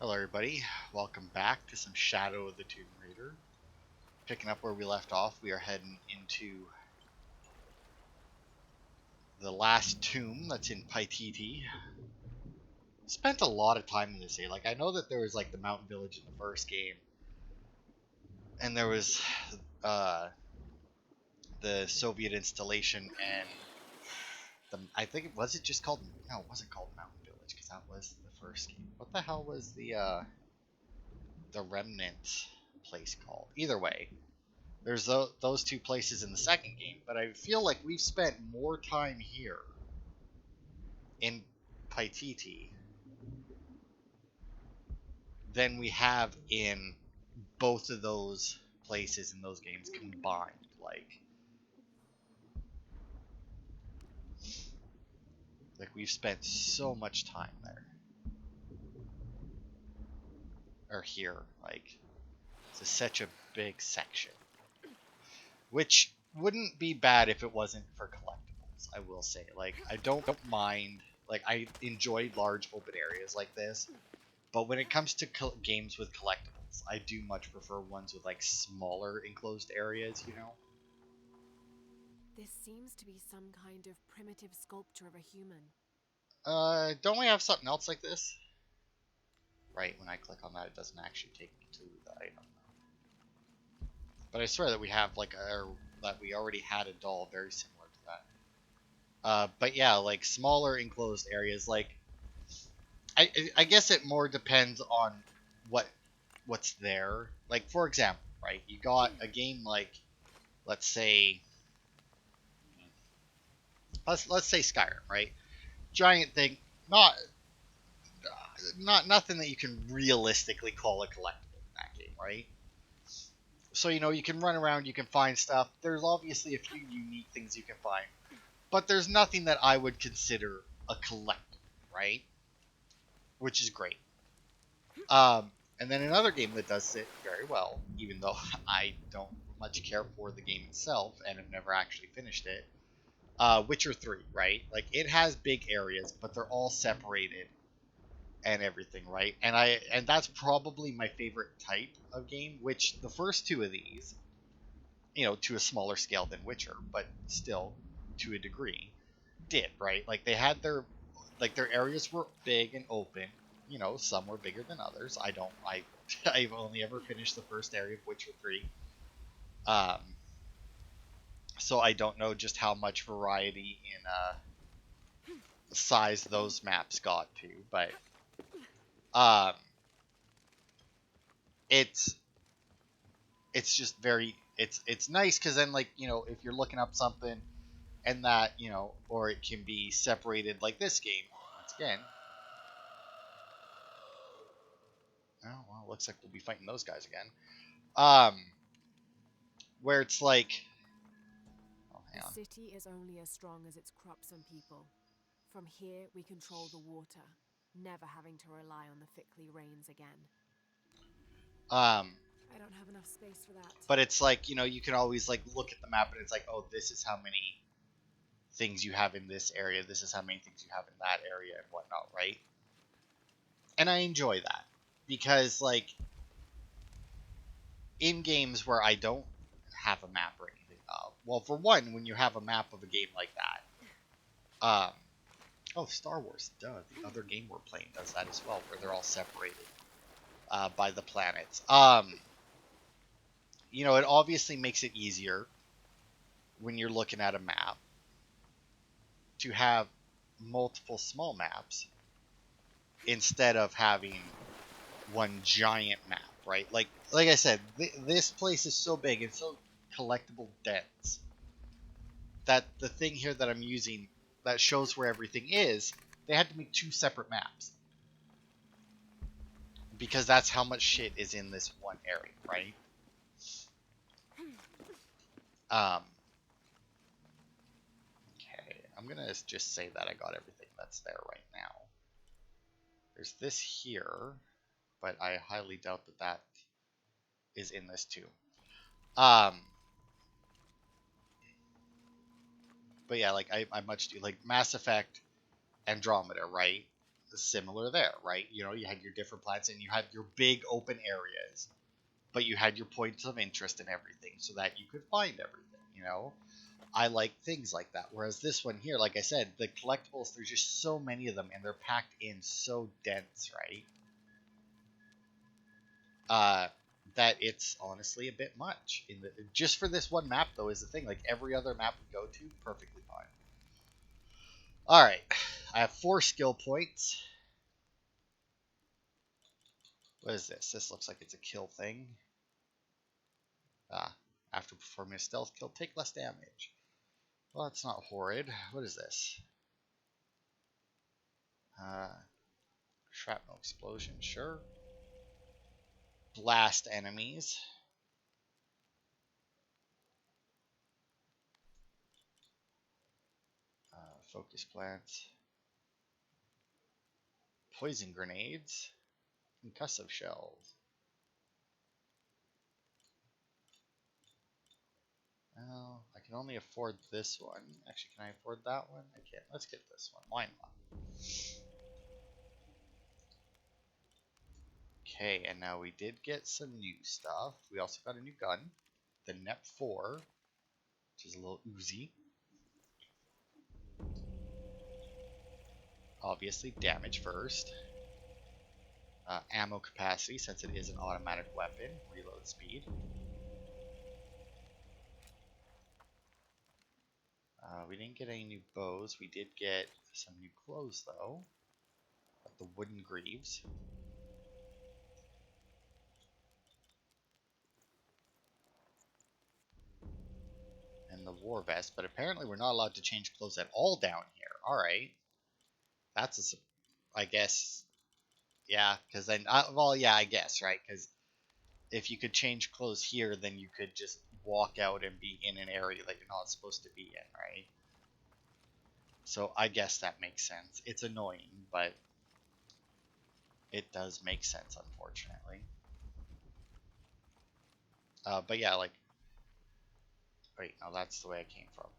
Hello everybody, welcome back to some Shadow of the Tomb Raider. Picking up where we left off, we are heading into the last tomb that's in Paititi. Spent a lot of time in this area. Like, I know that there was like the mountain village in the first game, and there was uh, the Soviet installation, and I think was it just called, no, it wasn't called Mountain Village because that was the first game. What the hell was the remnant place called? Either way, there's those two places in the second game, but I feel like we've spent more time here in Paititi than we have in both of those places in those games combined. Like we've spent so much time there or here. Like it's such a big section, which wouldn't be bad if it wasn't for collectibles. I will say, like I don't mind. Like I enjoy large open areas like this. But when it comes to games with collectibles, I do much prefer ones with like smaller enclosed areas, you know? This seems to be some kind of primitive sculpture of a human. Don't we have something else like this? Right, when I click on that, it doesn't actually take me to the item. But I swear that we have like that we already had a doll very similar to that. But yeah, like smaller enclosed areas, like I guess it more depends on what what's there. Like for example, right? You got a game like, let's say let's say Skyrim, right? Giant thing, not nothing that you can realistically call a collectible in that game, right? So you can run around, you can find stuff. There's obviously a few unique things you can find, but there's nothing that I would consider a collectible, right? Which is great. Um, and then another game that does it very well, even though I don't much care for the game itself and have never actually finished it. Witcher 3, right? Like it has big areas, but they're all separated and everything, right? And that's probably my favorite type of game, which the first two of these, to a smaller scale than Witcher, but still to a degree, did, right? Like they had their areas were big and open. Some were bigger than others. I've only ever finished the first area of Witcher 3. Um so I don't know just how much variety in size those maps got to, but um it's just very it's nice because then, like, if you're looking up something and that, or it can be separated like this game once again. Oh well, looks like we'll be fighting those guys again. um where it's like, oh, hang The on. city is only as strong as its crops and people. From here, we control the water, never having to rely on the Fickley rains again. um I don't have enough space for that. but it's like, you can always like look at the map and it's like, oh, this is how many things you have in this area, this is how many things you have in that area and whatnot, right? And I enjoy that because, like, in games where I don't have a map or anything, well, for one, when you have a map of a game like that, oh, Star Wars, duh, the other game we're playing does that as well, where they're all separated by the planets. It obviously makes it easier when you're looking at a map to have multiple small maps instead of having one giant map, right? Like I said, this place is so big and so collectible dense that the thing here that I'm using that shows where everything is, they had to make two separate maps because that's how much shit is in this one area, right? Um, okay, I'm gonna just say that I got everything that's there right now. There's this here, but I highly doubt that that is in this too. Um, but yeah, like I much do like Mass Effect, Andromeda, right? similar there, right? You know, you had your different planets and you had your big open areas, but you had your points of interest and everything so that you could find everything, you know? I like things like that. Whereas this one here, like I said, the collectibles, there's just so many of them and they're packed in so dense, right? That it's honestly a bit much. Just for this one map, though, is the thing. Like every other map we go to, perfectly fine. All right, I have 4 skill points. What is this? This looks like it's a kill thing. After performing a stealth kill, take less damage. Well, that's not horrid. What is this? Shrapnel explosion, sure. Blast enemies. Focus plants. Poison grenades. Concussive shells. Well, I can only afford this one. Actually, can I afford that one? I can't. Let's get this one. Why not? Okay, and now we did get some new stuff. We also got a new gun, the Net 4, which is a little Uzi. Obviously, damage first. Ammo capacity, since it is an automatic weapon. Reload speed. We didn't get any new bows. We did get some new clothes, though. Like the wooden greaves. And the war vest. But apparently we're not allowed to change clothes at all down here. Alright. That's I guess... Yeah, because then... well, yeah, I guess, right? Because if you could change clothes here, then you could just walk out and be in an area that you're not supposed to be in, right? So I guess that makes sense. It's annoying, but it does make sense, unfortunately. But yeah, like... Wait, no, that's the way I came from.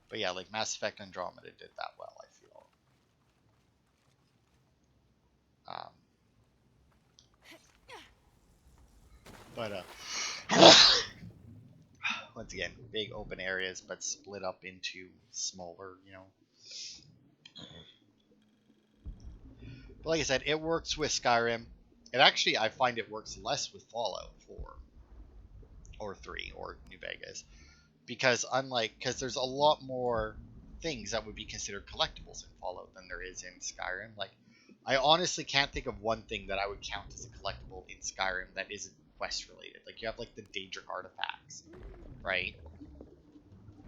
But yeah, like Mass Effect Andromeda did that well, I feel. But once again, big open areas, but split up into smaller, you know. But like I said, it works with Skyrim. It actually, I find it works less with Fallout 4 or 3 or New Vegas. Because there's a lot more things that would be considered collectibles in Fallout than there is in Skyrim. Like, I honestly can't think of one thing that I would count as a collectible in Skyrim that isn't quest related. Like, you have like the Daedric artifacts, right?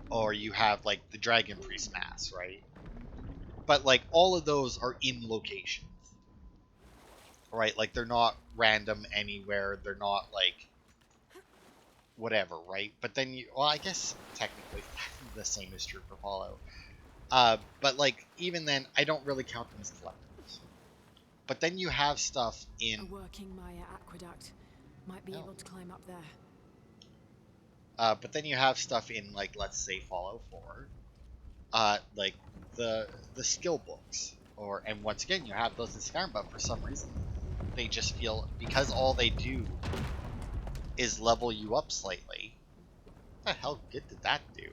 Or you have like the Dragon Priest mask, right? But like all of those are in locations, right? Like they're not random anywhere. They're not like whatever, right? But then well, I guess technically the same is true for Fallout. But like even then, I don't really count them as collectibles. But then you have stuff in a working Maya aqueduct. Might be able to climb up there. But then you have stuff in like let's say Fallout 4, like the skill books, and once again you have those in Skyrim, but for some reason they just feel because all they do is level you up slightly. What the hell good did that do?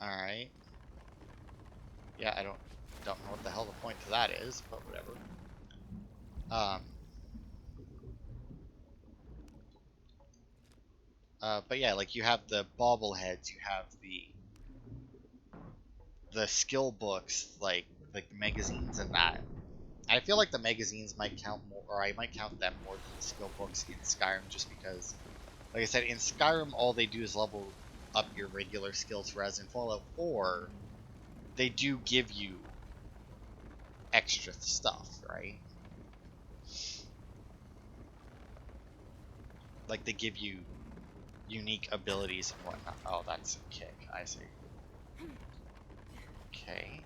Alright. Yeah, I don't know what the hell the point to that is, but whatever. But yeah, like you have the bobbleheads, you have the skill books, like the magazines and that. I feel like the magazines might count more, or I might count them more than the skill books in Skyrim, just because, like I said, in Skyrim all they do is level up your regular skills, whereas in Fallout 4, they do give you extra stuff, right? Like they give you unique abilities and whatnot. Oh, that's a kick. I see. Okay.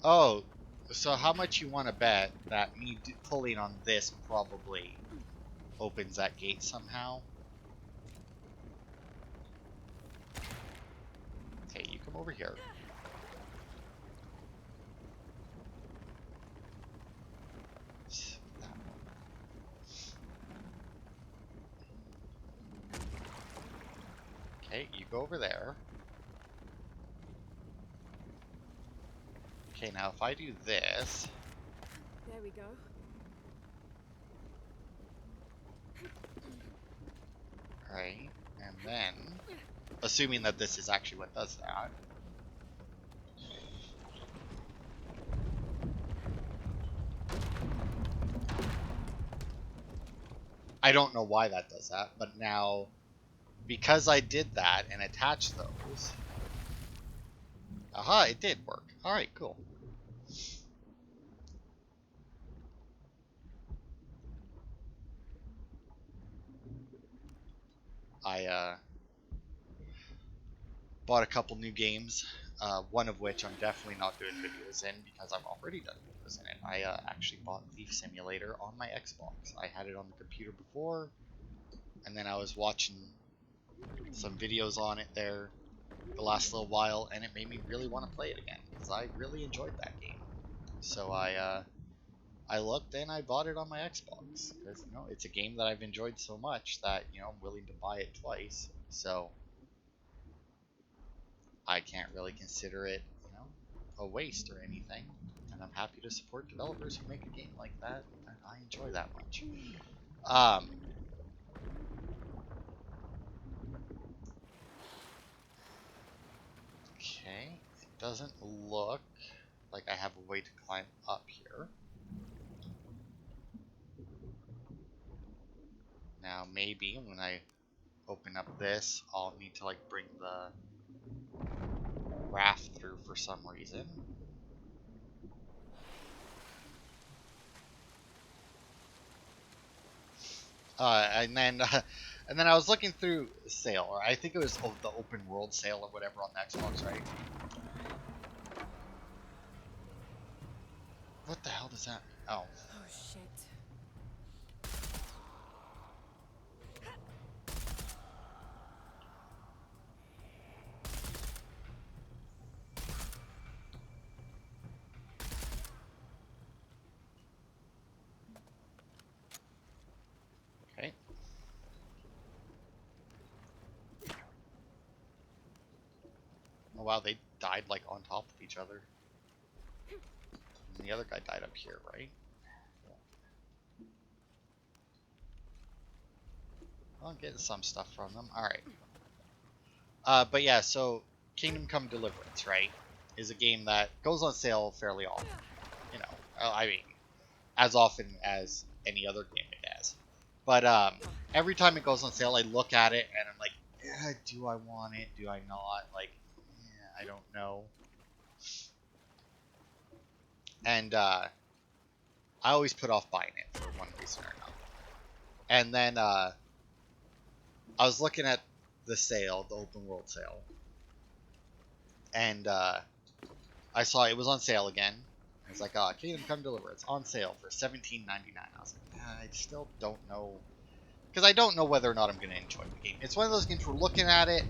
Oh, So how much you want to bet that me pulling on this probably opens that gate somehow? Okay, you come over here. That one. Okay, you go over there. Okay, now if I do this... There we go. Right, and then... Assuming that this is actually what does that. I don't know why that does that, but now, because I did that and attached those... Aha, it did work. Alright, cool. I bought a couple new games, one of which I'm definitely not doing videos in because I've already done videos in it. I actually bought Thief Simulator on my Xbox. I had it on the computer before, and then I was watching some videos on it there the last little while, and it made me really want to play it again because I really enjoyed that game. So I looked and I bought it on my Xbox because it's a game that I've enjoyed so much that I'm willing to buy it twice. So I can't really consider it a waste or anything, and I'm happy to support developers who make a game like that I enjoy that much. Okay, it doesn't look like I have a way to climb up here. Now maybe when I open up this, I'll need to bring the raft through for some reason. And then I was looking through sale, or I think it was the open world sale or whatever on the Xbox, right? What the hell does that mean? Oh. Oh shit. Okay. Oh wow, they died on top of each other. And the other guy died up here, right? Well, I'm getting some stuff from them. Alright. But yeah, so Kingdom Come Deliverance, right, is a game that goes on sale fairly often. I mean, as often as any other game it has. But every time it goes on sale, I look at it and I'm like, do I want it? Do I not? I don't know. And I always put off buying it for one reason or another. And then I was looking at the sale, the open world sale, and I saw it was on sale again. I was like, Kingdom Come Deliverance on sale for $17.99. I was like, I still don't know, because I don't know whether or not I'm going to enjoy the game. It's one of those games where looking at it,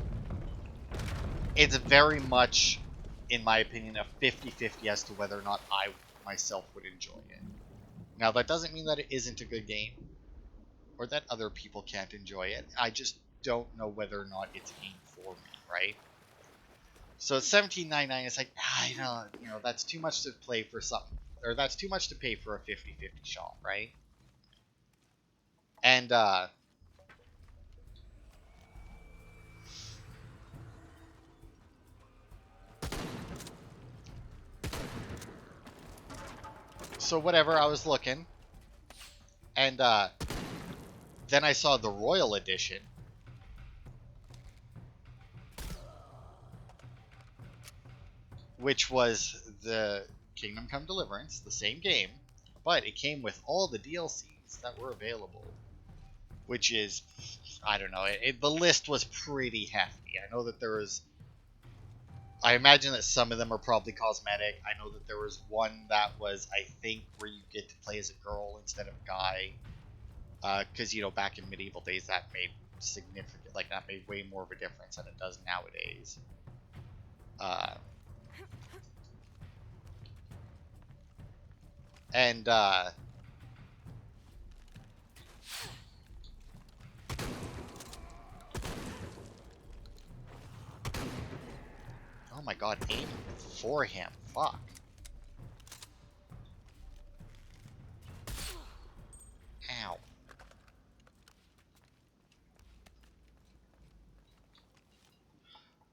it's very much, in my opinion, a 50-50 as to whether or not I myself would enjoy it. Now, that doesn't mean that it isn't a good game, or that other people can't enjoy it. I just don't know whether or not it's a game for me, right? So it's $17.99. It's like, I don't, that's too much to play for something, or that's too much to pay for a 50-50 shot, right? And so whatever, I was looking, and then I saw the Royal Edition, which was the Kingdom Come Deliverance, the same game, but it came with all the DLCs that were available, which is, I don't know, the list was pretty hefty. I know that there was I imagine that some of them are probably cosmetic. I know that there was one that was, I think, where you get to play as a girl instead of a guy. Because, back in medieval days, that made significant, like, that made way more of a difference than it does nowadays. Uh, and, oh my god, aim for him. Fuck. Ow.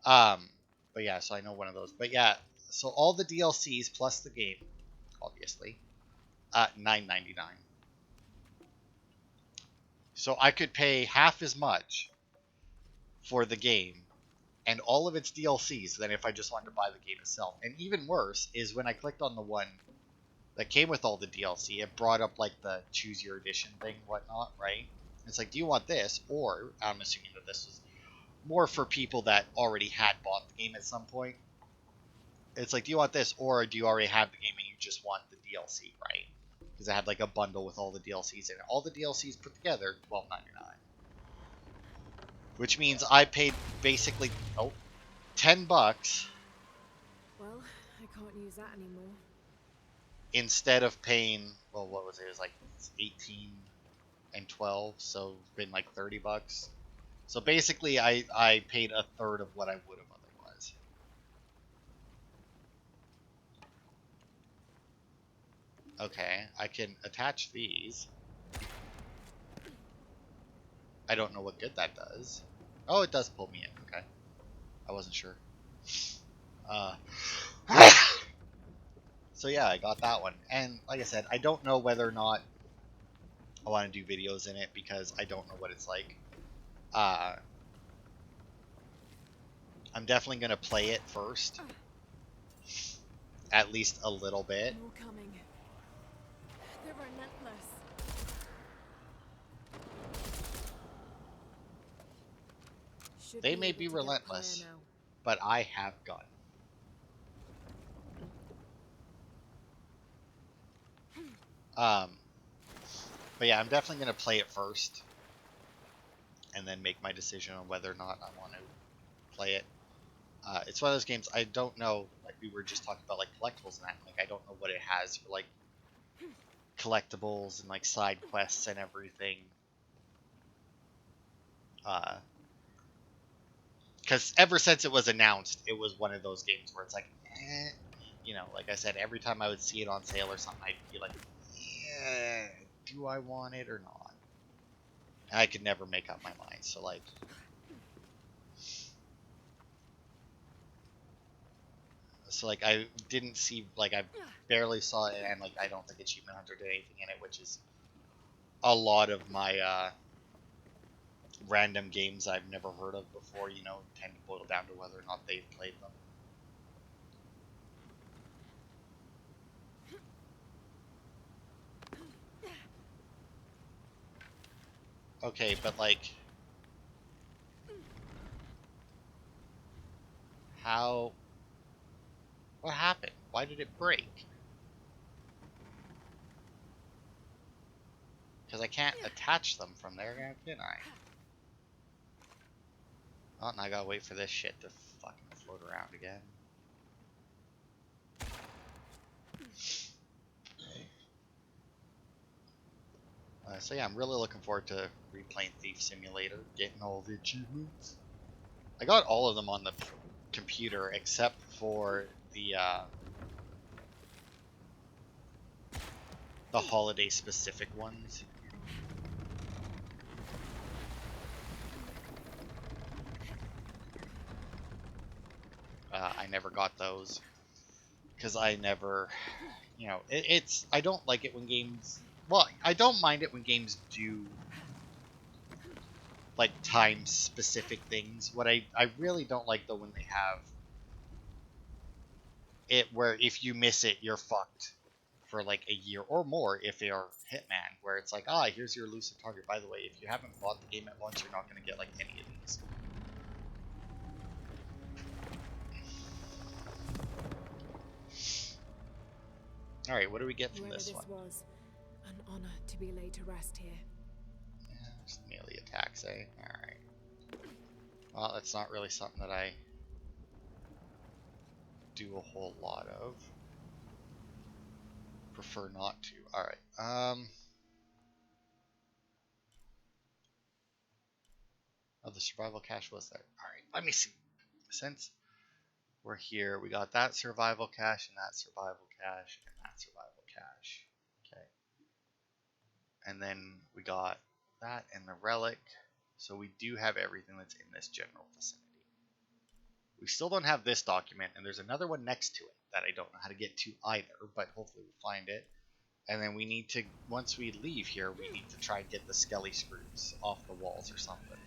Um, but yeah, so I know one of those. But yeah, so all the DLCs plus the game, obviously, $9.99. So I could pay half as much for the game and all of its DLCs than if I just wanted to buy the game itself. And even worse is when I clicked on the one that came with all the DLC, it brought up like the choose your edition thing, whatnot, right? It's like, do you want this? Or I'm assuming that this is more for people that already had bought the game at some point. It's like, do you want this, or do you already have the game and you just want the DLC, right? Because I had like a bundle with all the DLCs in it. All the DLCs put together, $12.99, which means I paid basically $10 Well, I can't use that anymore. instead of paying. Well, what was it? It was like 18 and 12, so it's been like $30. So basically, I paid a third of what I would have otherwise. Okay, I can attach these. I don't know what good that does. Oh, it does pull me in. Okay, I wasn't sure. Uh, so yeah, I got that one, and like I said, I don't know whether or not I want to do videos in it because I don't know what it's like. Uh, I'm definitely gonna play it first, at least a little bit. More coming. They're relentless. Should They be may able be to get up higher relentless, now. but I have gun. Um, but yeah, I'm definitely gonna play it first, and then make my decision on whether or not I want to play it. It's one of those games I don't know. Like we were just talking about, like collectibles and that. Like I don't know what it has for like collectibles and like side quests and everything. Because ever since it was announced, it was one of those games where it's like, like I said, every time I would see it on sale or something, I'd be like, do I want it or not? And I could never make up my mind. So like I didn't see, like I barely saw it, and like I don't think Achievement Hunter did anything in it, which is a lot of my random games I've never heard of before, tend to boil down to whether or not they've played them. Okay, but like, how? What happened? Why did it break? Because I can't attach them from there, can I? Oh, and I gotta wait for this shit to fucking float around again. Okay. So yeah, I'm really looking forward to replaying Thief Simulator, getting all the achievements. I got all of them on the computer except for the holiday specific ones. I never got those because I never, it's I don't like it when games. Well, I don't mind it when games do like time specific things. What I really don't like though when they have it where if you miss it, you're fucked for like a year or more if you're Hitman, where it's like, here's your elusive target. By the way, if you haven't bought the game at launch, you're not going to get like any of these. Alright, what do we get from Whoever this this one? was, an honor to be laid to rest here. Yeah, just melee attacks, eh? Alright. Well, that's not really something that I do a whole lot of. Prefer not to. Alright. Oh, the survival cache was there. Alright, let me see. Since we're here, we got that survival cache and that survival cache and that survival cache. Okay. And then we got that and the relic. So we do have everything that's in this general vicinity. We still don't have this document, and there's another one next to it that I don't know how to get to either, but hopefully we'll find it. And then we need to, once we leave here, we need to try and get the skelly screws off the walls or something.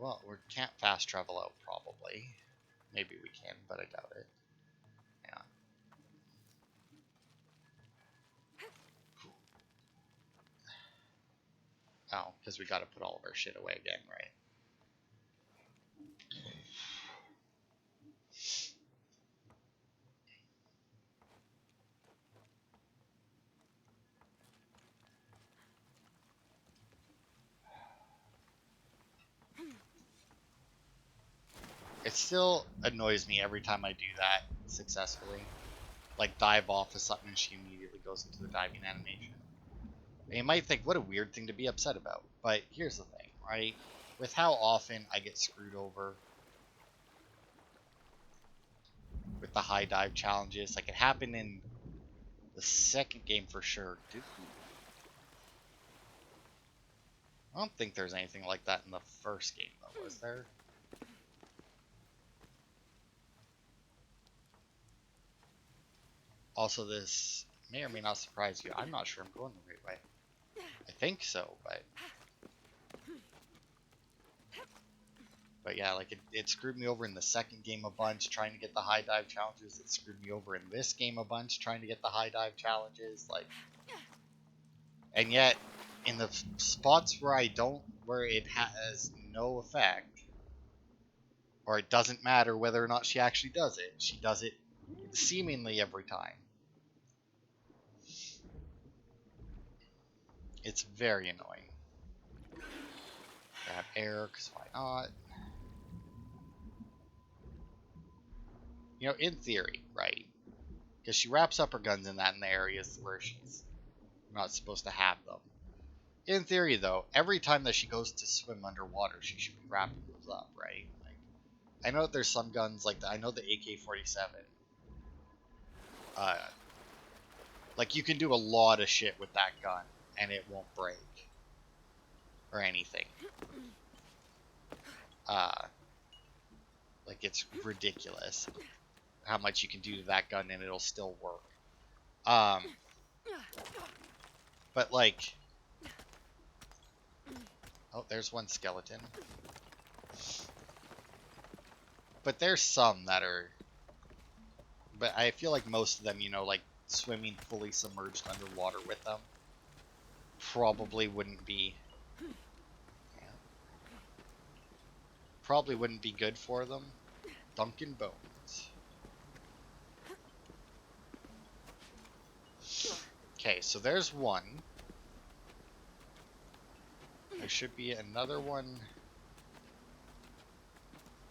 Well, we can't fast travel out, probably. Maybe we can, but I doubt it. Yeah. Oh, because we gotta put all of our shit away again, right? It still annoys me every time I do that successfully. Like, dive off of something and she immediately goes into the diving animation. And you might think, what a weird thing to be upset about. But here's the thing, right? With how often I get screwed over with the high dive challenges, like it happened in the second game for sure. I don't think there's anything like that in the first game, though, was there? Also, this may or may not surprise you. I'm not sure I'm going the right way. I think so, but yeah, like it screwed me over in the second game a bunch trying to get the high dive challenges. It screwed me over in this game a bunch trying to get the high dive challenges. Like, and yet in the spots where it has no effect, or it doesn't matter whether or not she actually does it, she does it seemingly every time. It's very annoying. Grab air, because why not? You know, in theory, right? Because she wraps up her guns in the areas where she's not supposed to have them. In theory, though, every time that she goes to swim underwater, she should be wrapping those up, right? Like, I know that there's some guns, like I know the AK-47. Like, you can do a lot of shit with that gun, and it won't break. Or anything. Like, it's ridiculous how much you can do to that gun, and it'll still work. But, like... Oh, there's one skeleton. But there's some that are... But I feel like most of them, you know, like, swimming fully submerged underwater with them probably wouldn't be... Yeah, probably wouldn't be good for them. Dunkin' Bones. Okay, so there's one. There should be another one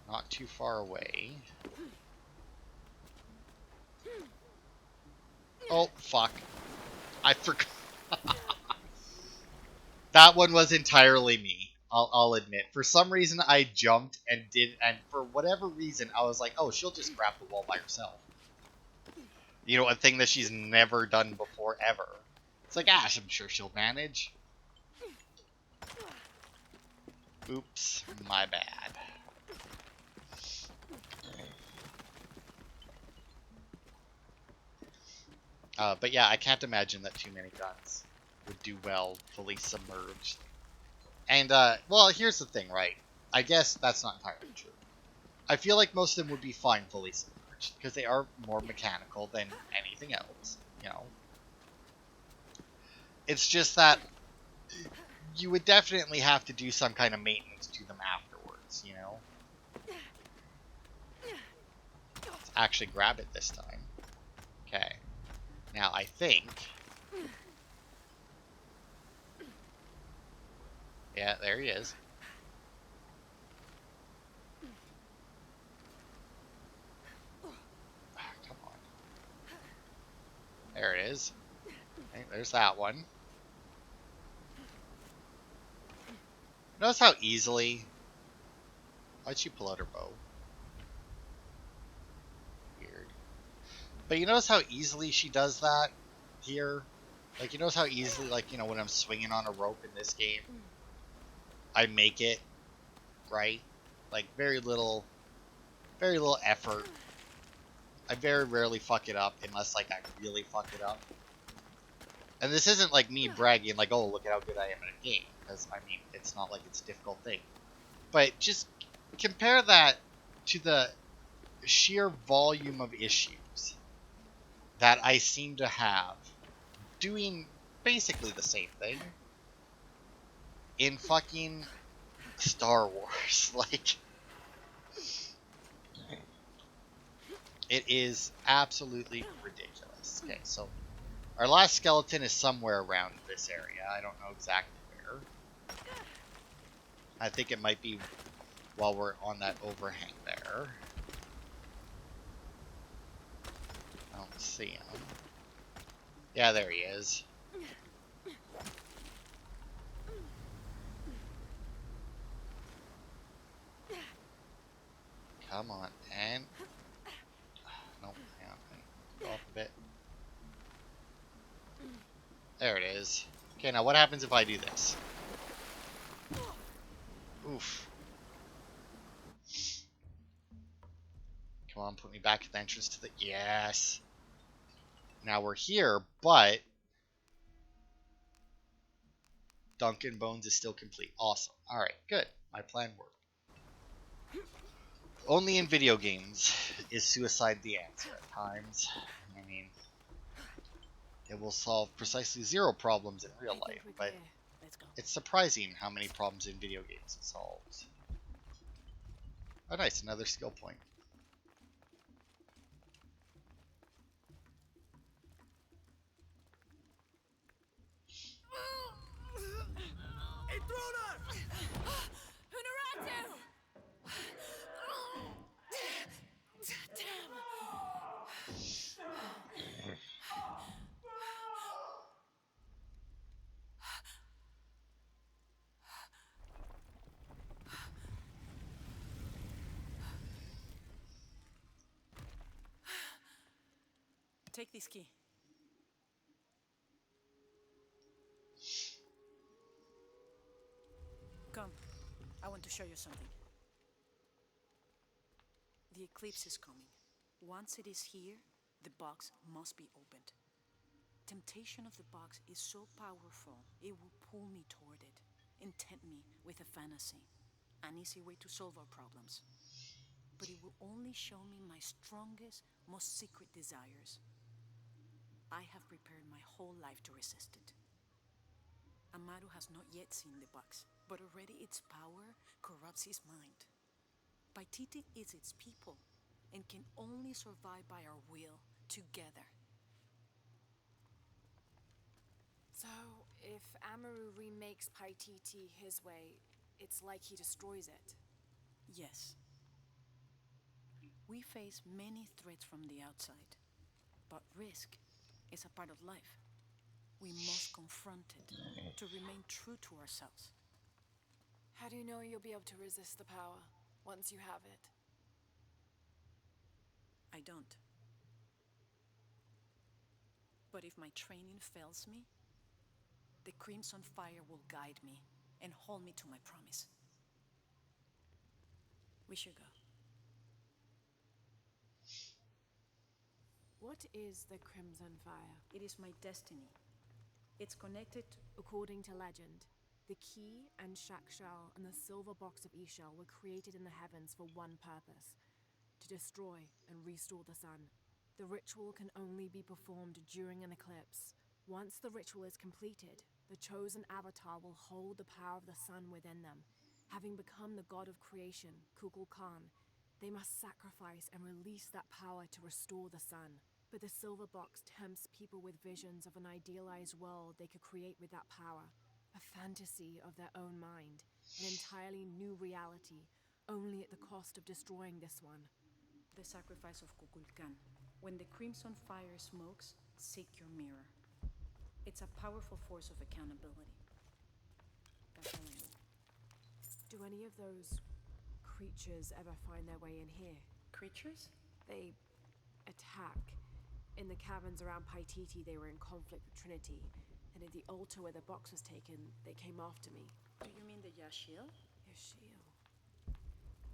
not too far away. Oh, fuck. I forgot. That one was entirely me. I'll admit. For some reason, I jumped and for whatever reason, I was like, oh, she'll just grab the wall by herself. You know, a thing that she's never done before, ever. It's like, I'm sure she'll manage. Oops, my bad. But yeah, I can't imagine that too many guns would do well fully submerged. And, well, here's the thing, right? I guess that's not entirely true. I feel like most of them would be fine fully submerged, because they are more mechanical than anything else, you know? It's just that you would definitely have to do some kind of maintenance to them afterwards, you know? Let's actually grab it this time. Okay. Now, I think... Yeah, there he is. Come on. There it is. Okay, there's that one. Notice how easily... Why'd she pull out her bow? Weird. But you notice how easily she does that here? Like, you notice how easily, like, you know, when I'm swinging on a rope in this game, I make it, right? Like, very little effort. I very rarely fuck it up unless, like, I really fuck it up. And this isn't, like, me bragging, like, oh, look at how good I am at a game. Because, I mean, it's not like it's a difficult thing. But just compare that to the sheer volume of issues that I seem to have doing basically the same thing in fucking Star Wars. Like, it is absolutely ridiculous. Okay, so our last skeleton is somewhere around this area. I don't know exactly where. I think it might be while we're on that overhang there. I don't see him. Yeah, there he is. Come on, and... Nope, hang on. Go off a bit. There it is. Okay, now what happens if I do this? Oof. Come on, put me back at the entrance to the... Yes! Now we're here, but... Duncan Bones is still complete. Awesome. Alright, good. My plan worked. Only in video games is suicide the answer at times. I mean, it will solve precisely 0 problems in real life, but it's surprising how many problems in video games it solves. Oh, nice, another skill point. Take this key. Come, I want to show you something. The eclipse is coming. Once it is here, the box must be opened. Temptation of the box is so powerful, it will pull me toward it and tempt me with a fantasy, an easy way to solve our problems. But it will only show me my strongest, most secret desires. I have prepared my whole life to resist it. Amaru has not yet seen the box, but already its power corrupts his mind. Paititi is its people and can only survive by our will together. So, if Amaru remakes Paititi his way, it's like he destroys it. Yes. We face many threats from the outside, but risk is a part of life. We must confront it to remain true to ourselves. How do you know you'll be able to resist the power once you have it? I don't. But if my training fails me, the Crimson Fire will guide me and hold me to my promise. We should go. What is the Crimson Fire? It is my destiny. It's connected. According to legend, the key and Shakshal and the silver box of Ishal were created in the heavens for one purpose: to destroy and restore the sun. The ritual can only be performed during an eclipse. Once the ritual is completed, The chosen avatar will hold the power of the sun within them. Having become the god of creation, Kukulkan, they must sacrifice and release that power to restore the sun. But the silver box tempts people with visions of an idealized world they could create with that power. A fantasy of their own mind. An entirely new reality, only at the cost of destroying this one. The sacrifice of Kukulkan. When the crimson fire smokes, seek your mirror. It's a powerful force of accountability. That's all I know. Do any of those creatures ever find their way in here? Creatures? They attack. In the caverns around Paititi, they were in conflict with Trinity. And at the altar where the box was taken, they came after me. Do you mean the Yashil? Yashil.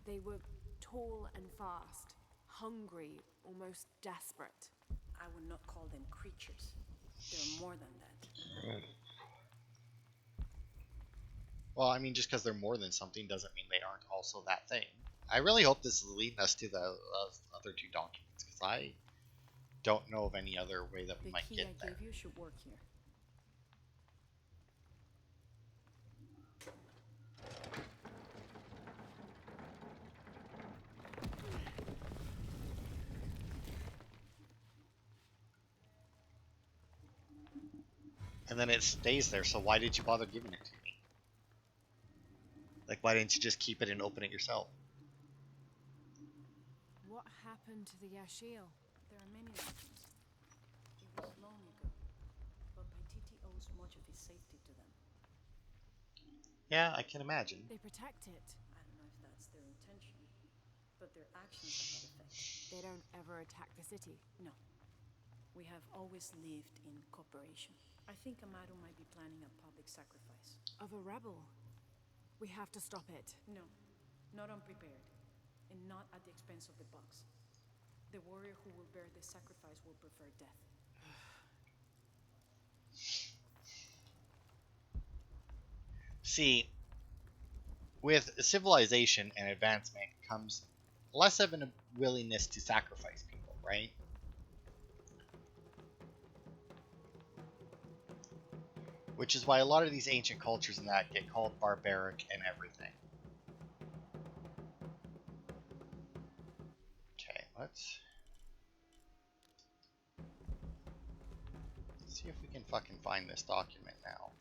They were tall and fast, hungry, almost desperate. I would not call them creatures. They're more than that. Well, I mean, just because they're more than something doesn't mean they aren't also that thing. I really hope this is leading us to the other two documents, because I don't know of any other way that we might get there. The key I gave you should work here. And then it stays there, so why did you bother giving it to me? Like, why didn't you just keep it and open it yourself? What happened to the Yashil? There are many legends. It was long ago, but Paititi owes much of his safety to them. Yeah, I can imagine. They protect it. I don't know if that's their intention, but their actions have that effect. They don't ever attack the city. No. We have always lived in cooperation. I think Amaru might be planning a public sacrifice. Of a rebel. We have to stop it. No, not unprepared, and not at the expense of the box. The warrior who will bear the sacrifice will prefer death. See, with civilization and advancement comes less of a willingness to sacrifice people, right? Which is why a lot of these ancient cultures and that get called barbaric and everything. Okay, let's see if we can fucking find this document now.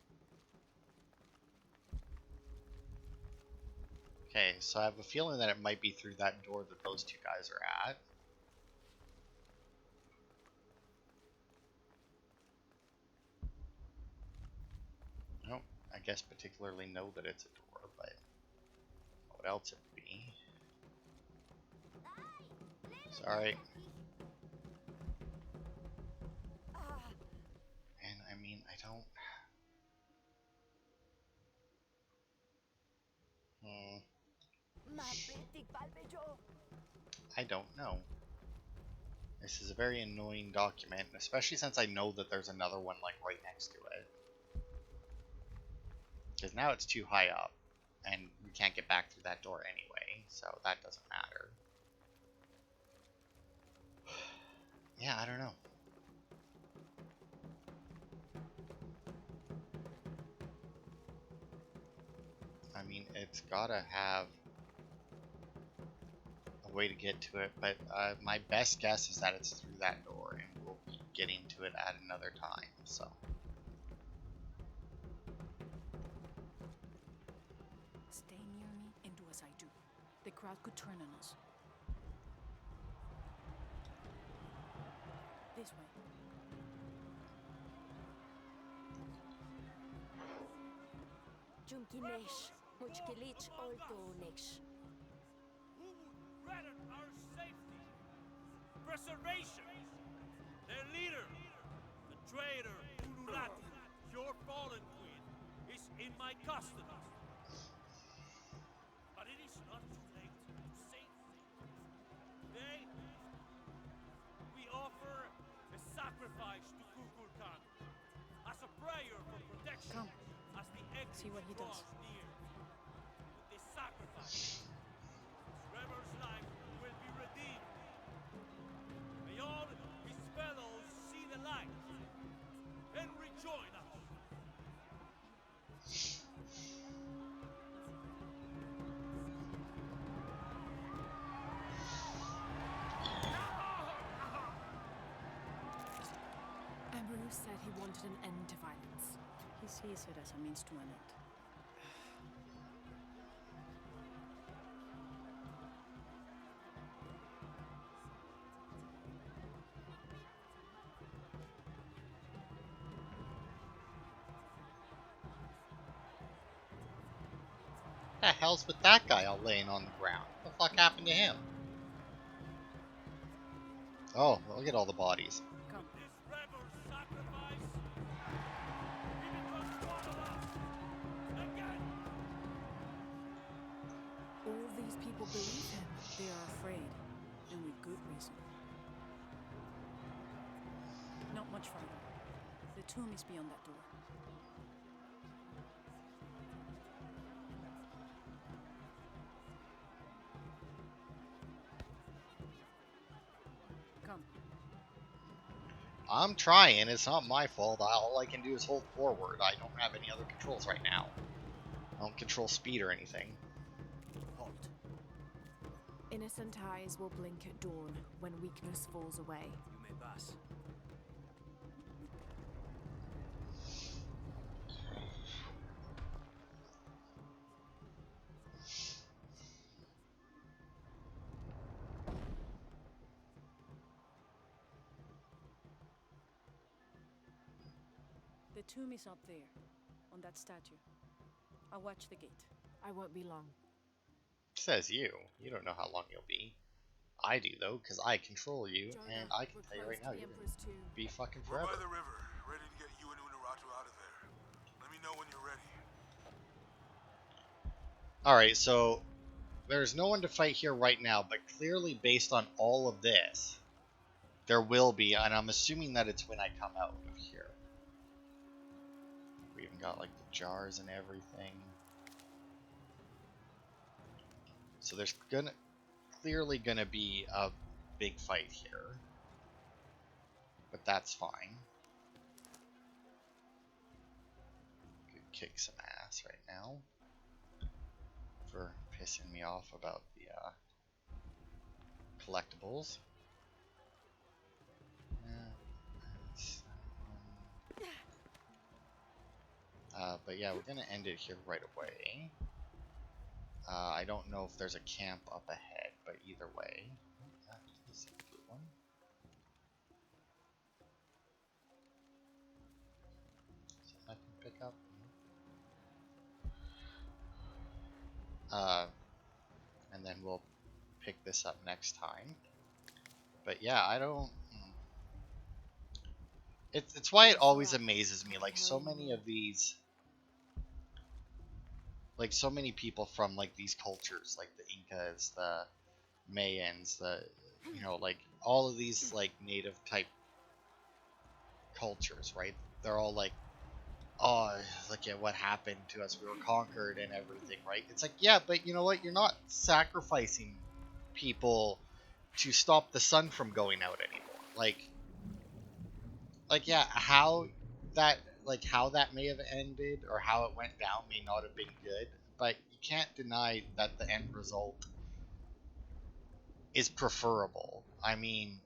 Okay, so I have a feeling that it might be through that door that those two guys are at. Nope, I guess particularly know that it's a door, but what else it would be? Sorry. And I mean, I don't... I don't know. This is a very annoying document, especially since I know that there's another one like right next to it. Because now it's too high up, and we can't get back through that door anyway, so that doesn't matter. Yeah, I don't know. I mean, it's gotta have a way to get to it, but my best guess is that it's through that door, and we'll be getting to it at another time, so. Stay near me and do as I do. The crowd could turn on us. This way. Junkinesh, Muchkilich Oldonesh. Who would threaten our safety? Preservation! Their leader, the traitor Unurati, your fallen queen, is in my custody. But it is not too late to save them. Today, we offer a sacrifice to Kukulkan as a prayer for protection. Come. As the exit See what he does. draws near. With this sacrifice, this rebel's life will be redeemed. May all his fellows see the light and rejoin us. said he wanted an end to violence. He sees it as a means to an end. What the hell's with that guy all laying on the ground? What the fuck happened to him? Oh, look at all the bodies. Come. This rebel sacrifice, he becomes one of us. Again. All these people believe him. They are afraid, and with good reason. Not much farther. The tomb is beyond that door. Come. I'm trying. It's not my fault. All I can do is hold forward. I don't have any other controls right now. I don't control speed or anything. Halt. Innocent eyes will blink at dawn when weakness falls away. You may pass. The tomb is up there, on that statue. I'll watch the gate. I won't be long. Says you. You don't know how long you'll be. I do, though, because I control you, Jonah, and I can we're tell you close right to now, the you're Emperor's going tomb. to be fucking We're forever. by the river, ready to get you and Unuratu out of there. Let me know when you're ready. Alright, so there's no one to fight here right now, but clearly based on all of this, there will be, and I'm assuming that it's when I come out of here. We even got like the jars and everything. So there's clearly gonna be a big fight here. But that's fine. Could kick some ass right now. For pissing me off about the collectibles. But yeah, we're gonna end it here right away. I don't know if there's a camp up ahead, but either way, that's a good one. Something I can pick up. And then we'll pick this up next time. But yeah, I don't. It's why it always amazes me. Like so many of these. Like so many people from like these cultures, like the Incas, the Mayans, the like all of these like native type cultures, right? They're all like, oh, look at what happened to us. We were conquered and everything, right? It's like, yeah, but you know what? You're not sacrificing people to stop the sun from going out anymore. Like yeah, how that may have ended or how it went down may not have been good, but you can't deny that the end result is preferable. I mean,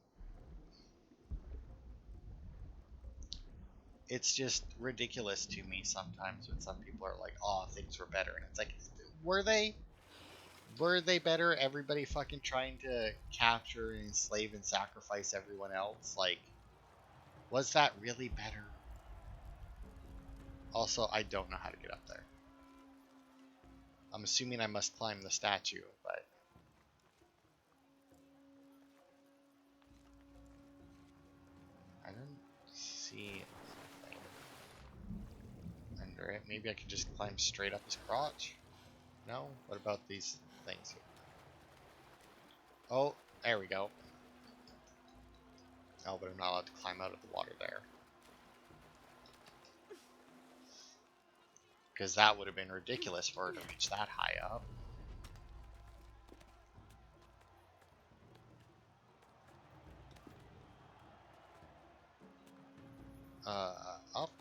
it's just ridiculous to me sometimes when some people are like, "Oh, things were better," and it's like, were they? Were they better? Everybody fucking trying to capture and enslave and sacrifice everyone else. Like, was that really better? Also, I don't know how to get up there. I'm assuming I must climb the statue, but I don't see anything under it. Maybe I can just climb straight up his crotch? No? What about these things here? Oh, there we go. Oh, but I'm not allowed to climb out of the water there. Because that would have been ridiculous for her to reach that high up. Up.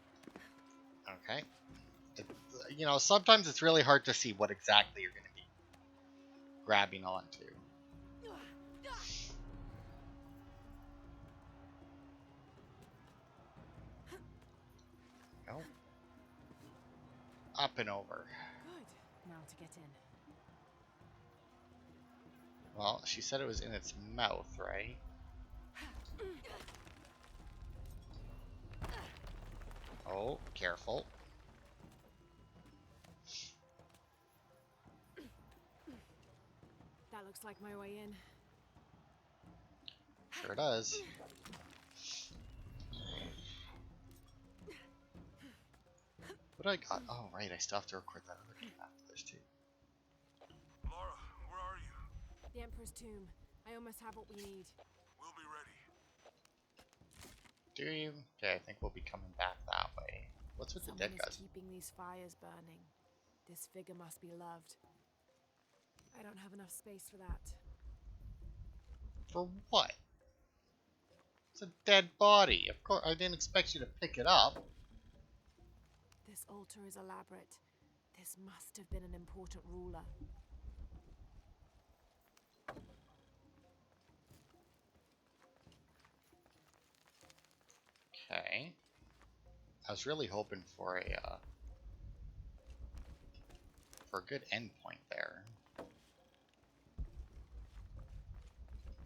Okay. Sometimes it's really hard to see what exactly you're going to be grabbing onto. Nope. Up and over. Good. Now to get in. Well, she said it was in its mouth, right? Oh, careful. That looks like my way in. Sure does. What I got? Oh, right, I still have to record that other game after this, too. Lara, where are you? The Emperor's tomb. I almost have what we need. We'll be ready. Do you? Okay, I think we'll be coming back that way. What's with the Someone dead is guys? keeping these fires burning. This figure must be loved. I don't have enough space for that. For what? It's a dead body. Of course, I didn't expect you to pick it up. This altar is elaborate. This must have been an important ruler. Okay. I was really hoping for a good endpoint there.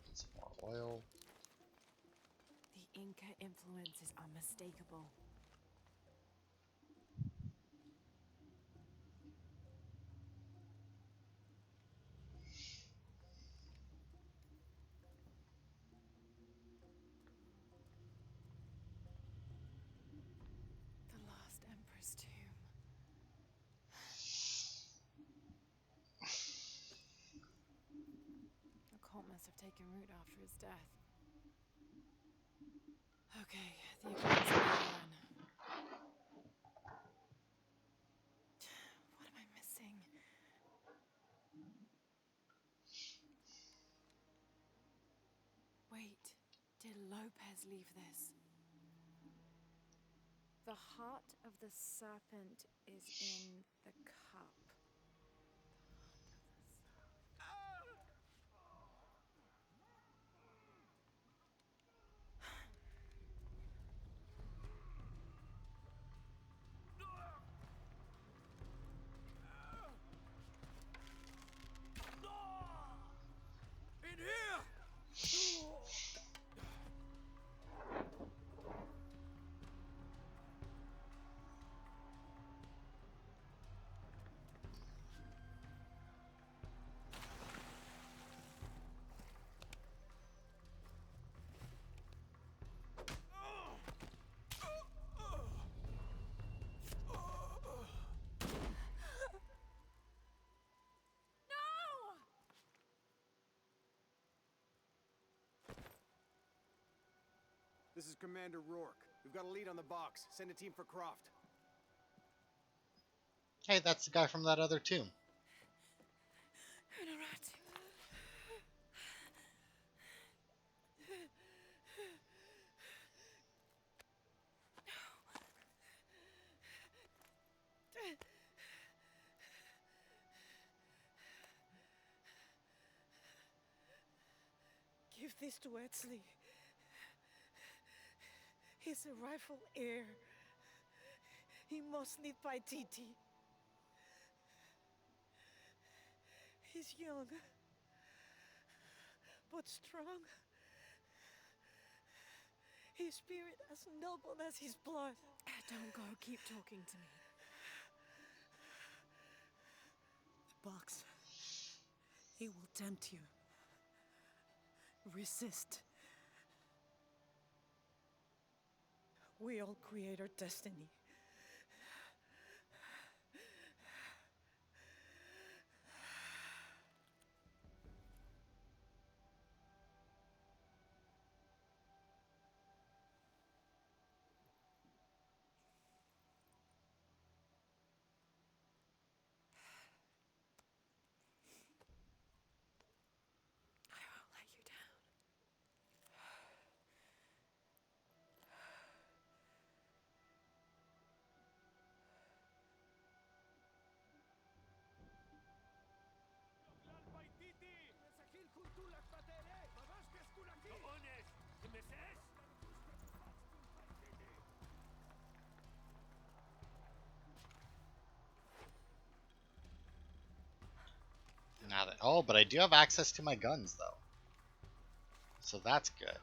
Get some more oil. The Inca influence is unmistakable. The last Emperor's tomb. The cult must have taken root after his death. Okay, the eclipse in Iran. What am I missing? Wait, did Lopez leave this? The heart of the serpent is in the cup. In here! This is Commander Rourke. We've got a lead on the box. Send a team for Croft. Hey, that's the guy from that other tomb. Give this to Etzli. He's a rightful heir. He must live by Titi. He's young, but strong. His spirit as noble as his blood. Don't go, keep talking to me. The box. It will tempt you. Resist. We all create our destiny. I won't let you down. Oh, but I do have access to my guns, though. So that's good.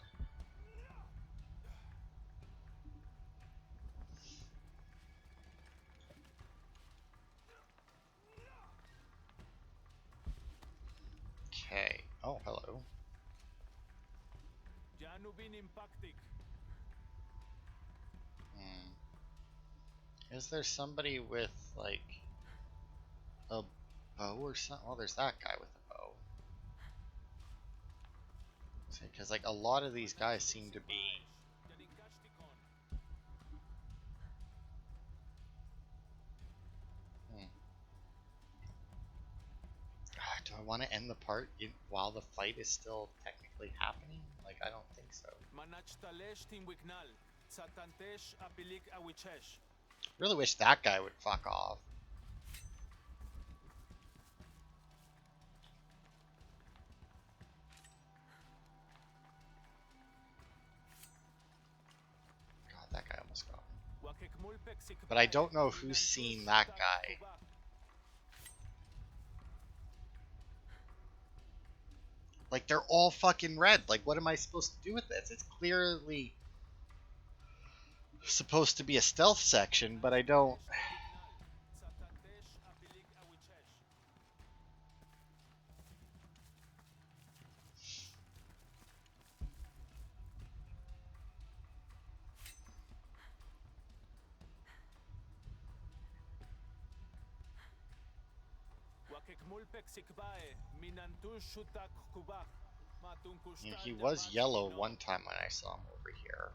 Okay. Oh, hello. Janubin impactic. Is there somebody with, like, a bow or something? Oh, there's that guy with a bow. Because, like, a lot of these guys seem to be... Do I want to end the part while the fight is still technically happening? Like, I don't think so. Really wish that guy would fuck off. God, that guy almost got me. But I don't know who's seen that guy. Like, they're all fucking red. Like, what am I supposed to do with this? It's clearly supposed to be a stealth section, but I don't... He was yellow one time when I saw him over here.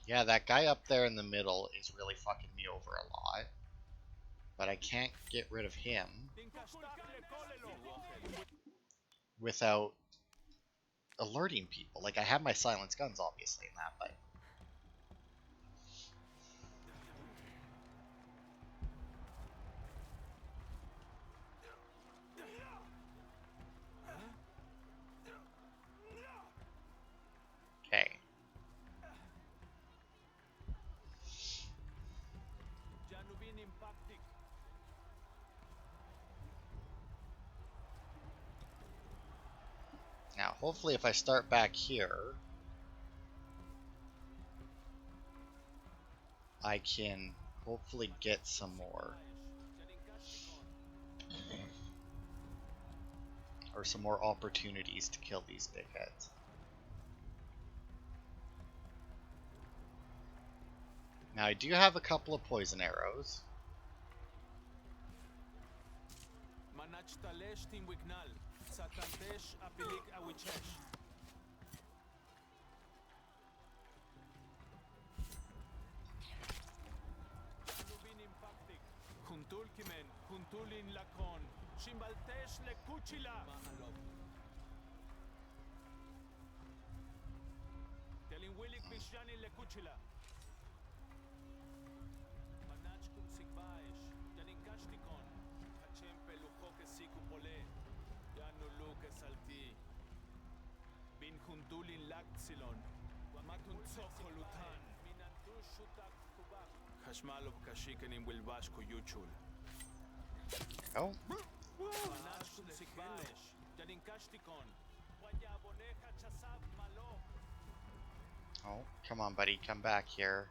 Yeah, that guy up there in the middle is really fucking me over a lot. But I can't get rid of him without alerting people. Like, I have my silence guns, obviously, in that, but... Okay. Now, hopefully if I start back here, I can hopefully get some more. Or some more opportunities to kill these big heads. Now, I do have a couple of poison arrows. Oh. Oh, come on, buddy, come back here.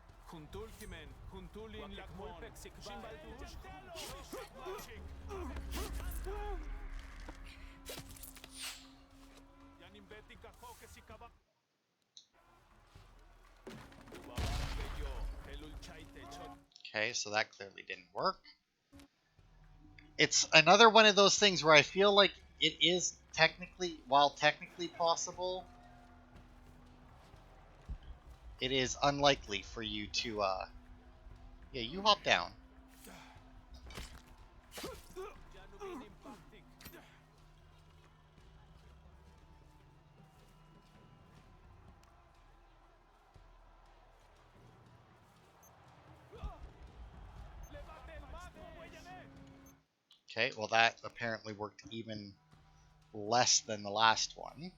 Okay, so that clearly didn't work. It's another one of those things where I feel like it is technically, while technically possible, it is unlikely for you to, yeah, you hop down. Okay, well that apparently worked even less than the last one.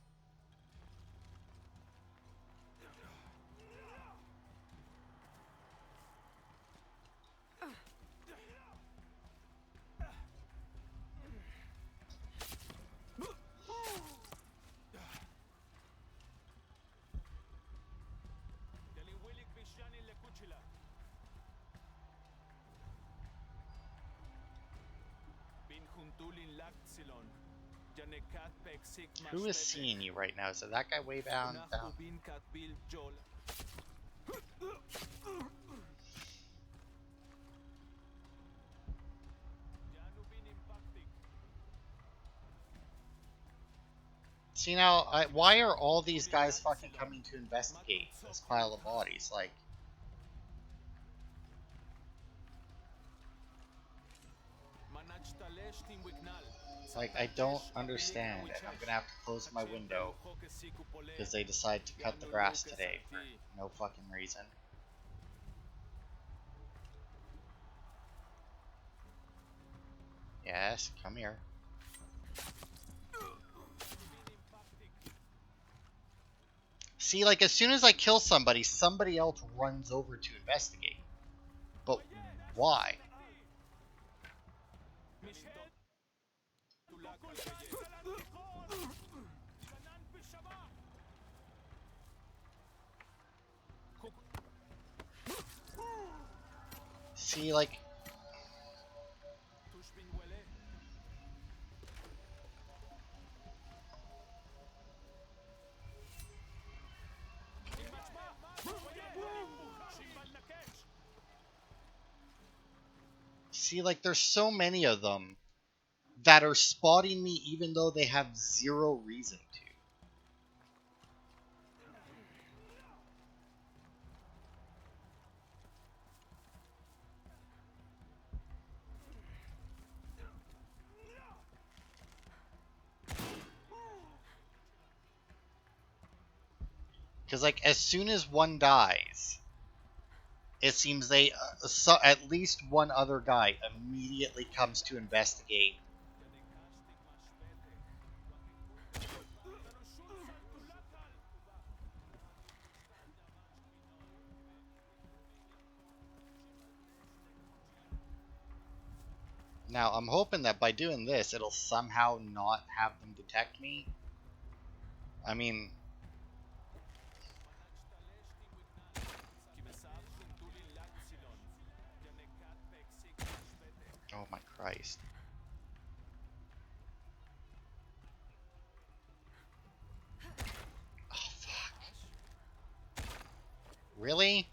Who is seeing you right now? Is it that guy way down? See now, why are all these guys fucking coming to investigate this pile of bodies? Like I don't understand, and I'm gonna have to close my window because they decide to cut the grass today for no fucking reason. Yes, come here. See, like, as soon as I kill somebody, somebody else runs over to investigate. But why? See, like... See, like, there's so many of them that are spotting me even though they have zero reason to. Because, like, as soon as one dies, it seems they, at least one other guy immediately comes to investigate. Now, I'm hoping that by doing this, it'll somehow not have them detect me. I mean... Oh my Christ. Oh, fuck. Really?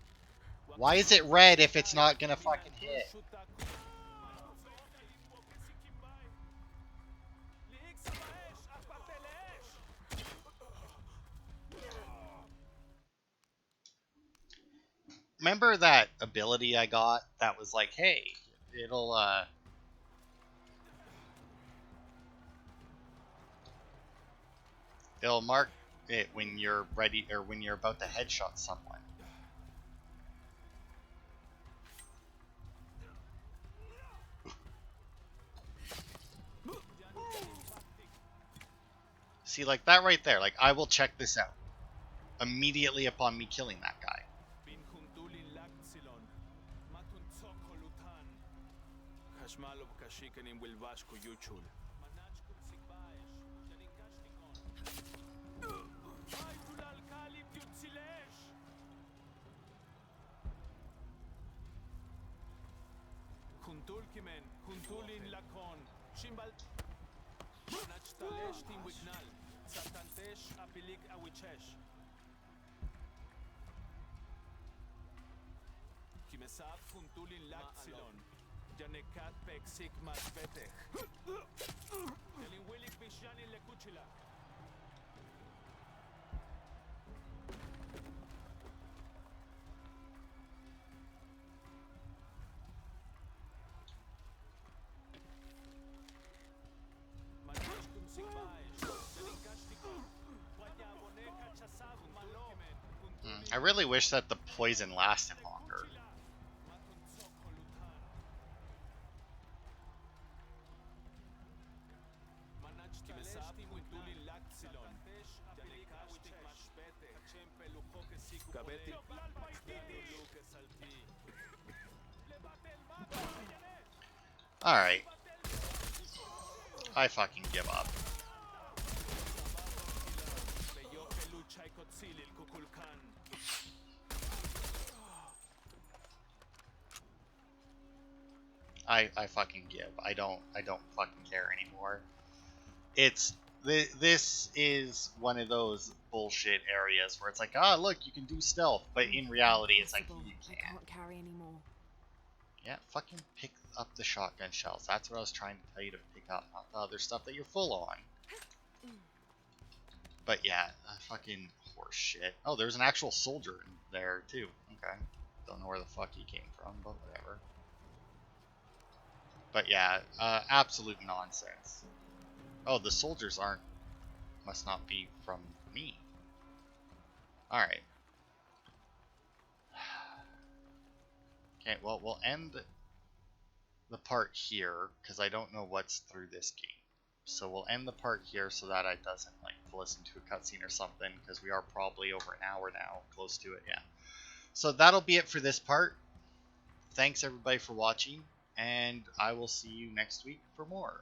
Why is it red if it's not gonna fucking hit? Remember that ability I got that was like, hey, it'll, it'll mark it when you're ready, or when you're about to headshot someone. See, like that right there, like, I will check this out immediately upon me killing that guy. I really wish that the poison lasted longer. Alright. I fucking give up. I fucking give. I don't fucking care anymore. This is one of those bullshit areas where it's like, ah, look, you can do stealth, but in reality, it's like Impossible. you I can't. can't carry anymore. Yeah, fucking pick up the shotgun shells. That's what I was trying to tell you to pick up, not the other stuff that you're full on. But yeah, fucking horse shit. Oh, there's an actual soldier in there too. Okay, don't know where the fuck he came from, but whatever. But yeah, absolute nonsense. Oh, the soldiers must not be from me. Alright. Okay, well, we'll end the part here, because I don't know what's through this gate. So we'll end the part here so that it doesn't, like, pull us into a cutscene or something, because we are probably over an hour now, close to it, yeah. So that'll be it for this part. Thanks, everybody, for watching, and I will see you next week for more.